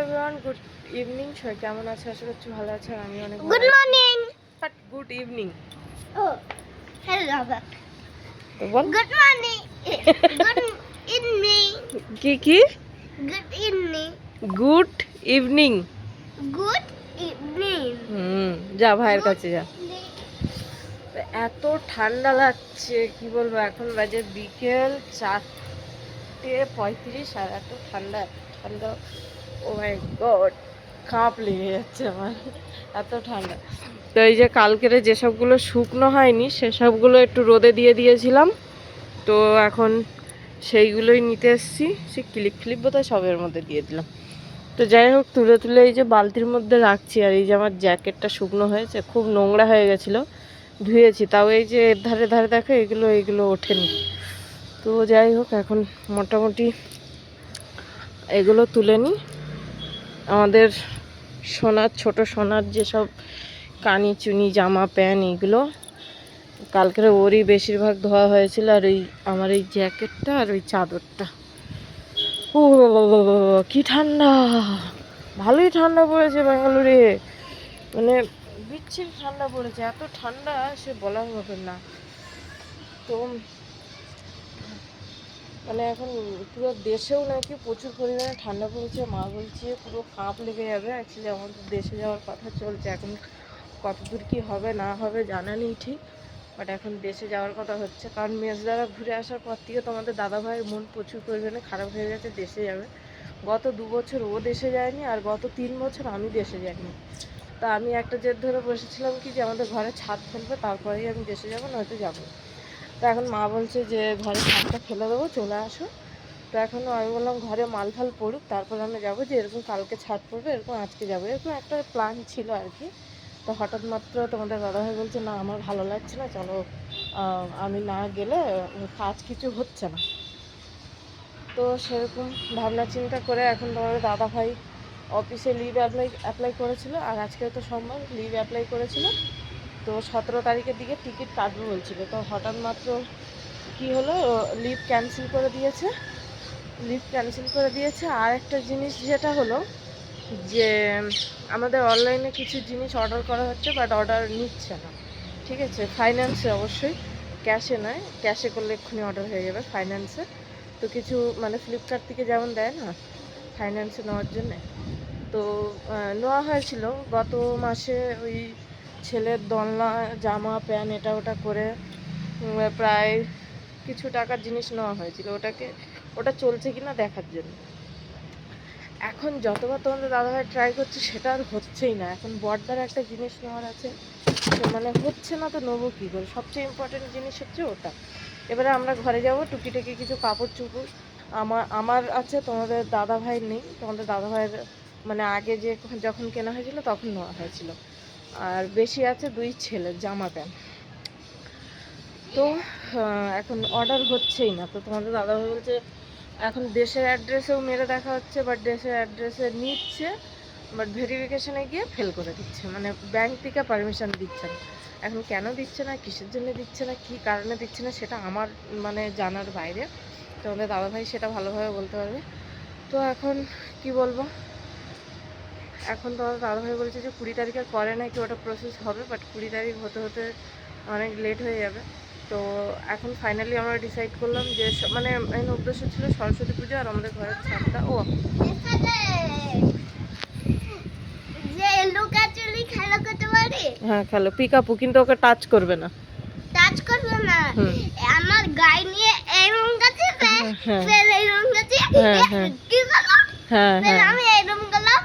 Everyone, good evening. সবাই কেমন আছে? আশা করছি ভালো আছে। আমি অনেক good morning. But good evening. ও হ্যালো বাবা। তো বল গুড মর্নিং। Good evening. কি কি? Good evening. Good evening. Good evening. যা ভাইয়ের কাছে যা। এত ঠান্ডা লাগছে কি বলবো। এখন বাজে বিকেল 4:35। আর এত ঠান্ডা ঠান্ডা, ও মাই গড, কাঁপ লেগে যাচ্ছে আমার, এত ঠান্ডা। তো এই যে কালকের যেসবগুলো শুকনো হয়নি সেসবগুলো একটু রোদে দিয়ে দিয়েছিলাম, তো এখন সেইগুলোই নিতে এসেছি। সে ক্লিপ বোধহয় সবের মধ্যে দিয়ে দিলাম। তো যাই হোক, তুলে তুলে এই যে বালতির মধ্যে রাখছি। আর এই যে আমার জ্যাকেটটা শুকনো হয়েছে, খুব নোংরা হয়ে গেছিলো, ধুয়েছি। তাও এই যে এর ধারে ধারে দেখো এগুলো ওঠেনি। তো যাই হোক, এখন মোটামুটি এগুলো তুলে নিই। আমাদের সোনার, ছোট সোনার যেসব কানি চুনি জামা প্যান্ট, এইগুলো কালকের ওরই বেশিরভাগ ধোয়া হয়েছিল। আর এই আমার এই জ্যাকেটটা আর ওই চাদরটা। ও কি ঠান্ডা! ভালোই ঠান্ডা পড়েছে ব্যাঙ্গালোরে, মানে বিচ্ছিরি ঠান্ডা পড়েছে। এত ঠান্ডা সে বলার মতন না। তো মানে এখন পুরো দেশেও নাকি প্রচুর পরিমাণে ঠান্ডা পড়েছে। মা বলছে পুরো কাঁপ লেগে যাবে। অ্যাকচুয়ালি আমাদের দেশে যাওয়ার কথা চলছে, এখন কতদূর কী হবে না হবে জানা নেই ঠিক, বাট এখন দেশে যাওয়ার কথা হচ্ছে। কারণ মেজদারা ঘুরে আসার পর থেকে তোমাদের দাদাভাইয়ের মন প্রচুর পরিমাণে খারাপ হয়ে গেছে, দেশে যাবে। গত 2 বছর ও দেশে যায়নি, আর গত 3 বছর আমি দেশে যাইনি। তা আমি একটা জেদ ধরে বসেছিলাম কি যে আমাদের ঘরে ছাদ ফেলবে, তারপরেই আমি দেশে যাবো, নয়তো যাবো। তো এখন মা বলছে যে ঘরে ছাদটা ফেলে দেবো, চলে আসো। তো এখনও আমি বললাম ঘরে মাল ফাল পড়ুক, তারপর আমরা যাবো। যে এরকম কালকে ছাদ পড়বে, এরকম আজকে যাবো, এরকম একটা প্ল্যান ছিল আর কি। তো হঠাৎ মাত্র তোমাদের দাদাভাই বলছে না আমার ভালো লাগছে না, চলো আমি না গেলে কাজ কিছু হচ্ছে না। তো সেরকম ভাবনা চিন্তা করে এখন তোমাদের দাদাভাই অফিসে লিভ অ্যাপ্লাই করেছিল। আর আজকে তো সোমবার, লিভ অ্যাপ্লাই করেছিল। তো 17 তারিখের দিকে টিকিট কাটবে বলছিল। তো হঠাৎ মাত্র কি হলো, লিভ ক্যান্সেল করে দিয়েছে। আর একটা জিনিস যেটা হলো যে আমাদের অনলাইনে কিছু জিনিস অর্ডার করা হচ্ছে, বাট অর্ডার নিচ্ছে না। ঠিক আছে, ফাইন্যান্সে অবশ্যই, ক্যাশে নয়। ক্যাশে করলে এক্ষুনি অর্ডার হয়ে যাবে, ফাইন্যান্সে। তো কিছু মানে ফ্লিপকার্ট থেকে যেমন দেয় না ফাইন্যান্সে নেওয়ার জন্যে, তো নেওয়া হয়েছিল গত মাসে। ওই ছেলের দোলনা, জামা প্যান্ট, এটা ওটা করে প্রায় কিছু টাকার জিনিস নেওয়া হয়েছিল। ওটা চলছে কিনা দেখার জন্য। এখন যতবার তোমাদের দাদাভাই ট্রাই করছে সেটা আর হচ্ছেই না। এখন বড়দার একটা জিনিস নেওয়ার আছে, মানে হচ্ছে না, তো নেবো কী করে? সবচেয়ে ইম্পর্টেন্ট জিনিস হচ্ছে ওটা। এবারে আমরা ঘরে যাব, টুকিটাকি কিছু কাপড় চোপড় আমার আছে, তোমাদের দাদাভাইয়ের নেই। তোমাদের দাদাভাইয়ের মানে আগে যে যখন কেনা হয়েছিল তখন নেওয়া হয়েছিল। আর বেশি আছে 2 ছেলের জামা প্যান্ট। তো এখন অর্ডার হচ্ছেই না। তো তোমাদের দাদাভাই বলছে এখন দেশের অ্যাড্রেসেও মেরে দেখা হচ্ছে, বাট দেশের অ্যাড্রেসে নিচ্ছে, বাট ভেরিফিকেশানে গিয়ে ফেল করে দিচ্ছে, মানে ব্যাংক থেকে পারমিশন দিচ্ছে না। এখন কেন দিচ্ছে না, কিসের জন্য দিচ্ছে না, কী কারণে দিচ্ছে না, সেটা আমার মানে জানার বাইরে। তোমাদের দাদাভাই সেটা ভালোভাবে বলতে পারবে। তো এখন কি বলবো, এখন তোমাদের দাদাভাই বলছে যে 20 তারিখের পরে নাকি ওটা প্রসেস হবে, বাট 20 তারিখ হতে হতে অনেক লেট হয়ে যাবে। তো এখন ফাইনালি আমরা ডিসাইড করলাম যে মানে মেন উদ্দেশ্য ছিল সরস্বতী পুজো আর আমাদের ঘরের ছাদটা। হ্যাঁ খেলো, পিকাপু, কিন্তু ওকে টাচ করবে না। আমার গায়ে নিয়ে এরকম কাছে এরকম কাছে কি করলো? আমি এরকম গেলাম।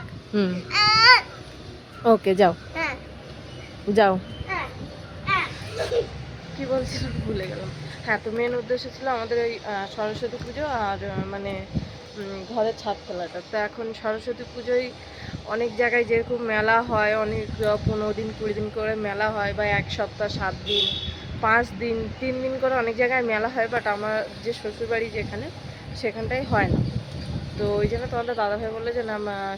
ওকে যাও যাও। কি বলছিলাম ভুলে গেলাম। হ্যাঁ, তো মেন উদ্দেশ্য ছিল আমাদের ওই সরস্বতী পুজো আর মানে ঘরের ছাদ ফেলাটা। তো এখন সরস্বতী পুজোয় অনেক জায়গায় যেরকম মেলা হয়, অনেক 15 দিন 20 দিন করে মেলা হয়, বা 1 সপ্তাহ 7 দিন 5 দিন 3 দিন করে অনেক জায়গায় মেলা হয়, বাট আমার যে শ্বশুরবাড়ি যেখানে সেখানটায় হয় না। তো ওই জন্য তোমাদের দাদাভাই বললো যে না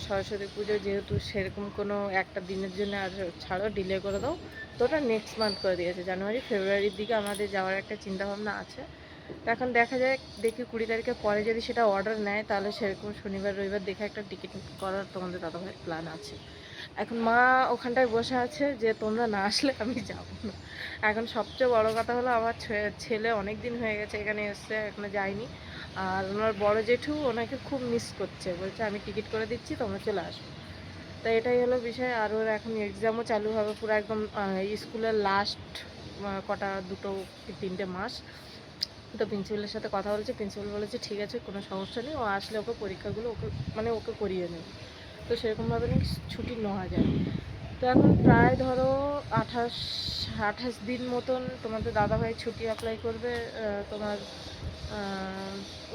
সরস্বতী পুজো যেহেতু সেরকম কোনো একটা দিনের জন্য আর ছাড়ো, ডিলে করে দাও। তো ওটা নেক্সট মান্থ করে দিয়েছে, জানুয়ারি ফেব্রুয়ারির দিকে আমাদের যাওয়ার একটা চিন্তাভাবনা আছে। তো এখন দেখা যায়, দেখি 20 তারিখের পরে যদি সেটা অর্ডার নেয় তাহলে সেরকম শনিবার রবিবার দেখে একটা টিকিট করার তোমাদের দাদাভাইয়ের প্ল্যান আছে। এখন মা ওখানটায় বসে আছে যে তোমরা না আসলে আমি যাব না। এখন সবচেয়ে বড় কথা হলো আমার ছেলে অনেক দিন হয়ে গেছে এখানে এসছে, এখনো যায়নি। আর ওনার বড় জেঠু ওনাকে খুব মিস করছে, বলছে আমি টিকিট করে দিচ্ছি তোমরা চলে আসো। তো এটাই হলো বিষয়। আর ওর এখন এক্সামও চালু হবে পুরো একদম স্কুলের লাস্ট কটা 2 কি 3টে মাস। তো প্রিন্সিপালের সাথে কথা বলছে, প্রিন্সিপাল বলেছে ঠিক আছে কোনো সমস্যা নেই, ও আসলে ওকে পরীক্ষাগুলো ওকে করিয়ে নেবে। তো সেরকমভাবে নাকি ছুটি নেওয়া যায়। তো এখন প্রায় ধরো 28 দিন মতন তোমাদের দাদাভাই ছুটি অ্যাপ্লাই করবে তোমার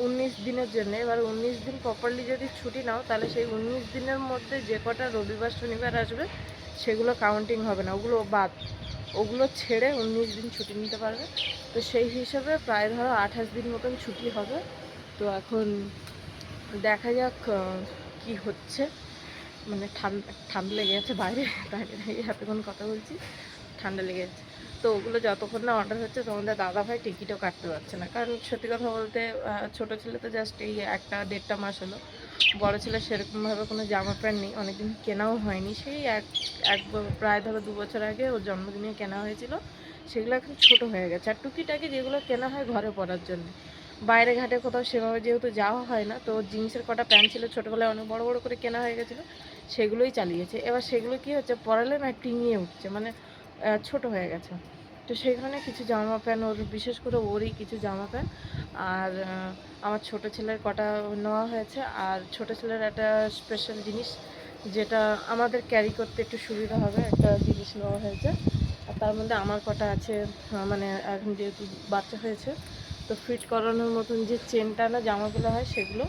19 দিনের জন্য। এবার 19 দিন প্রপারলি যদি ছুটি নাও তাহলে সেই 19 দিনের মধ্যে যে কটা রবিবার শনিবার আসবে সেগুলো কাউন্টিং হবে না, ওগুলো বাদ, ওগুলো ছেড়ে 19 দিন ছুটি নিতে পারবে। তো সেই হিসাবে প্রায় ধরো 28 দিন মতন ছুটি হবে। তো এখন দেখা যাক কি হচ্ছে। মানে ঠান্ডা লেগে যাচ্ছে বাইরে দাঁড়িয়ে এতক্ষণ কথা বলছি, ঠান্ডা লেগে যাচ্ছে। তো ওগুলো যতক্ষণ না অর্ডার হচ্ছে তোমাদের দাদাভাই টিকিটও কাটতে পারছে না, কারণ সত্যি কথা বলতে ছোটো ছেলে তো জাস্ট এই 1-1.5 মাস হলো। বড় ছেলে সেরকমভাবে কোনো জামা প্যান্ট নেই, অনেকদিন কেনাও হয়নি, সেই প্রায় ধরো 2 বছর আগে ওর জন্মদিনে কেনা হয়েছিল, সেগুলো এখন ছোট হয়ে গেছে। আর টুকিটাকি যেগুলো কেনা হয় ঘরে পরার জন্য, বাইরে ঘাটে কোথাও সেভাবে যেহেতু যাওয়া হয় না, তো জিন্সের কটা প্যান্ট ছিল ছোটোবেলায় অনেক বড় বড় করে কেনা হয়ে গেছিলো, সেগুলোই চালিয়েছে। এবার সেগুলো কী হচ্ছে, পরালে না টিঙিয়ে উঠছে, মানে ছোট হয়ে গেছে। তো সেখানে কিছু জামা প্যান্ট ওর, বিশেষ করে ওরই কিছু জামা প্যান্ট, আর আমার ছোটো ছেলের কটা নেওয়া হয়েছে। আর ছোটো ছেলের একটা স্পেশাল জিনিস যেটা আমাদের ক্যারি করতে একটু সুবিধা হবে, একটা জিনিস নেওয়া হয়েছে। আর তার মধ্যে আমার কটা আছে, মানে এখন যেহেতু বাচ্চা হয়েছে তো ফিট করানোর মতন যে চেনটা না জামাগুলো হয় সেগুলো।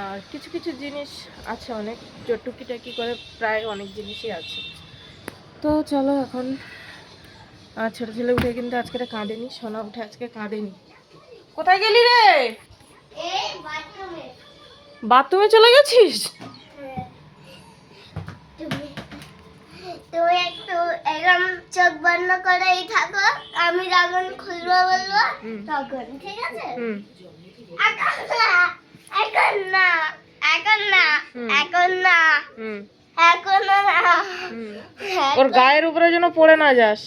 আর কিছু কিছু জিনিস আছে অনেক, টুকিটাকি করে প্রায় অনেক জিনিসই আছে। তো চলো এখন ছোটো ছেলে উঠে কিন্তু আজকে কাঁদেনি, সোনা উঠে আজকে কাঁদেনি। কোথায় গেলি রে? বাথরুমে চলে গেছিস? তুমি একটু এরকম চোখ বন্ধ করেই থাকো, আমি যখন খুলবো বলবো তখন, ঠিক আছে? এখন না, এখন না, এখন না, এখন না, এখন না। ওর গায়ের উপরে যেন পড়ে না যাস।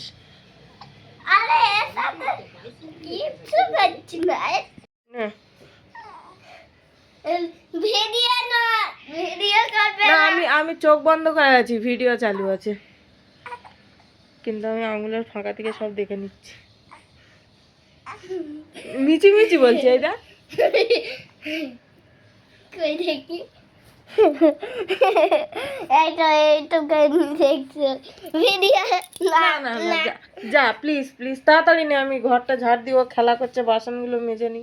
আরে এর সাথে কিচ্ছু করছি না। ভিডিও না, ভিডিও করবে না, না। আমি চোখ বন্ধ করে আছি, ভিডিও চালু আছে, কিন্তু আমি আঙুলের ফাঁকা থেকে সব দেখে নিচ্ছি। মিচি মিচি বলছে এটা। কই দেখি। এইটা দেখছো ভিডিও? না না না, যা প্লিজ প্লিজ তাড়াতাড়ি নে, আমি ঘরটা ঝাড় দিব, খেলা করছে, বাসনগুলো মেজে নি।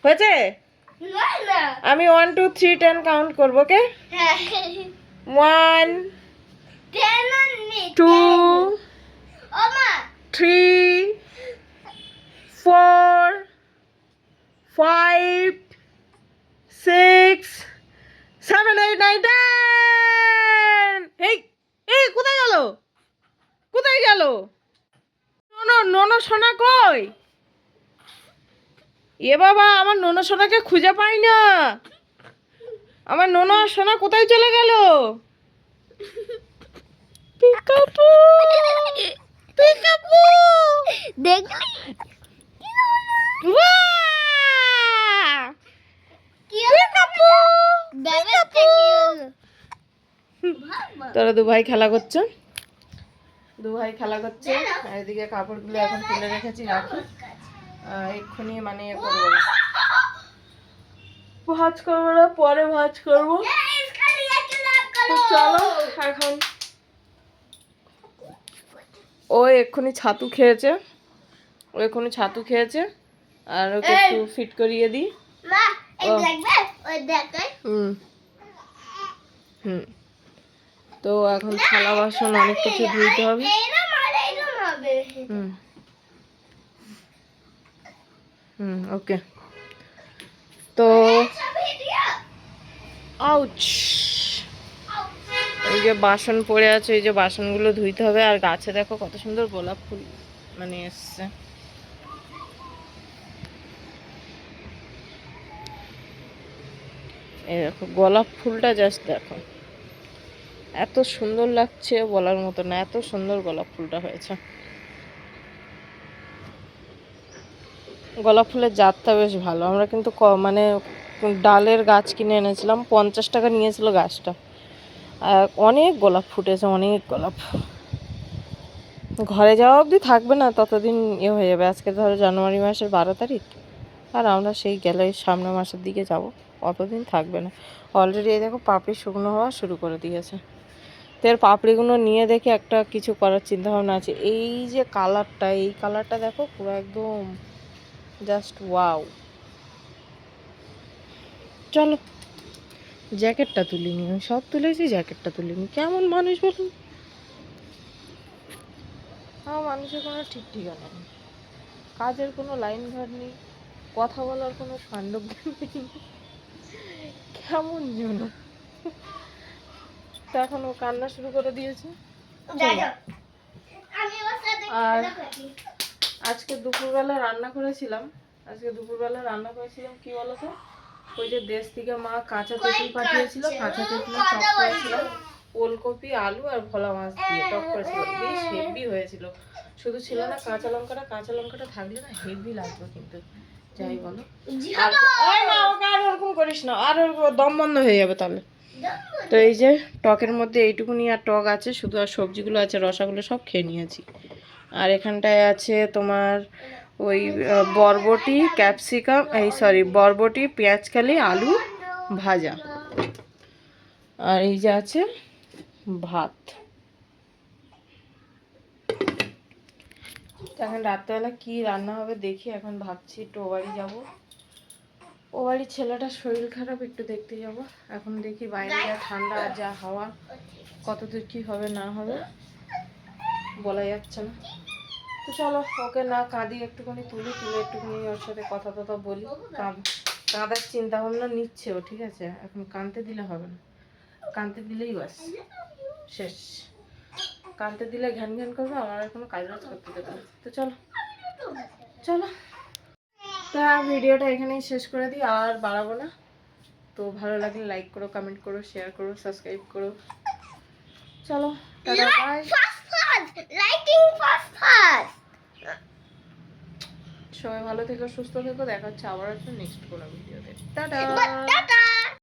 হয়েছে? আমি 1 2 3 10 কাউন্ট করবো, ওকে? 1 2 3 4 5 6 7 8 9 10। এই এই কোথায় গেল, কোথায় গেল? নোনো সোনা কই? এ বাবা, আমার নোনো সোনাকে খুঁজে পাই না, আমার নোনো সোনা কোথায় চলে গেল? পিকাপু, পিকাপু, দেখলি? পিকাপু। তোরা 2 ভাই খেলা করছো, 2 ভাই খেলা করছে। আর এদিকে কাপড়গুলো এখন তুলে রেখেছি, রাখি, এক্ষুনি মানে করবো না, ভাজ করবো না, পরে ভাজ করবো। তো চলো এখন, ও এক্ষুনি ছাতু খেয়েছে, আর ওকে একটু ফিট করিয়ে দিই। তো এখন থালা বাসন অনেক কিছু ধুইতে হবে। ওকে। তো আউচ, এই যে বাসন পড়ে আছে, এই যে বাসনগুলো ধুইতে হবে। আর গাছে দেখো কত সুন্দর গোলাপ ফুল মানে এসছে। এই দেখো গোলাপ ফুলটা জাস্ট দেখো, এত সুন্দর লাগছে বলার মতো না, এত সুন্দর গোলাপ ফুলটা হয়েছে। গোলাপ ফুলের জাতটা বেশ ভালো। আমরা কিন্তু মানে ডালের গাছ কিনে এনেছিলাম, 50 টাকা নিয়েছিল গাছটা। আর অনেক গোলাপ ফুটেছে, অনেক গোলাপ। ঘরে যাওয়া অবধি থাকবে না, ততদিন হয়ে যাবে। আজকে ধরো জানুয়ারি মাসের 12 তারিখ, আর আমরা সেই গেলে সামনের মাসের দিকে যাব, অতদিন থাকবে না। অলরেডি এই দেখো পাপড়ি শুকনো হওয়া শুরু করে দিয়েছে। তো এর পাপড়িগুলো নিয়ে দেখে একটা কিছু করার চিন্তা ভাবনা আছে। এই যে কালারটা, এই কালারটা দেখো পুরো একদম জাস্ট ওয়াও। চলো জ্যাকেটটা তুলিনি, আমি সব তুলেছি, জ্যাকেটটা তুলিনি। কেমন মানুষ বলুন, আমার মানুষের কোনো ঠিক ঠিকানা নেই, কাজের কোনো লাইন ঘাট নেই, কথা বলার কোনো কাণ্ডজ্ঞান নেই, কেমন যেন। তো এখন ও কান্না শুরু করে দিয়েছে। আর আজকে দুপুরবেলা রান্না করেছিলাম, কি বলতো, ওই যে দেশ থেকে মা কাঁচা তেঁতুল পাঠিয়েছিল, কাঁচা তেঁতুল টক করেছিলাম, ওলকপি আলু আর ভোলা মাছ দিয়ে টক করেছিল, বেশ হেভি হয়েছিল। শুধু ছিল না কাঁচা লঙ্কাটা থাকলে না হেভি লাগবে কিন্তু, যাই বলো। আর না ওকে আর ওরকম করিস না, আর ওর দম বন্ধ হয়ে যাবে তাহলে। তো এই যে টকের মধ্যে এইটুকুনি আর টক আছে শুধু, আর সবজিগুলো আছে, রসাগুলো সব খেয়ে নিয়েছি। আর এখানটায় আছে তোমার ওই বরবটি ক্যাপসিকাম, বরবটি পেঁয়াজকালি আলু ভাজা, আর এই যে আছে ভাত। এখন রাত্রেবেলা কি রান্না হবে দেখি, এখন ভাবছি একটু ও বাড়ি যাবো। ও বাড়ির ছেলেটার শরীর খারাপ, একটু দেখতে যাব। এখন দেখি বাইরে যা ঠান্ডা আর যা হাওয়া, কতদূর কি হবে না হবে বলা যাচ্ছে না। তো চলো ওকে না কাঁদি, একটুখানি তুলে একটুখানি ওর সাথে কথা টথা বলি। কাঁদার চিন্তা ভাবনা নিচ্ছে ও, ঠিক আছে? এখন কাঁদতে দিলে হবে না, কাঁদতে দিলেই বাস শেষ। কাঁদতে দিলে ঘ্যান ঘ্যান করবে, আমার আর কোনো কাজ বাজ করতে দেবে না। তো চলো চলো, তা ভিডিওটা এখানেই শেষ করে দিই, আর বাড়াবো না। তো ভালো লাগলে লাইক করো, কমেন্ট করো, শেয়ার করো, সাবস্ক্রাইব করো। চলো টাটা বাই। সবাই ভালো থেকো, সুস্থ থেকো, দেখা হচ্ছে আবার একটা নেক্সট কোনো ভিডিওতে। টাটা।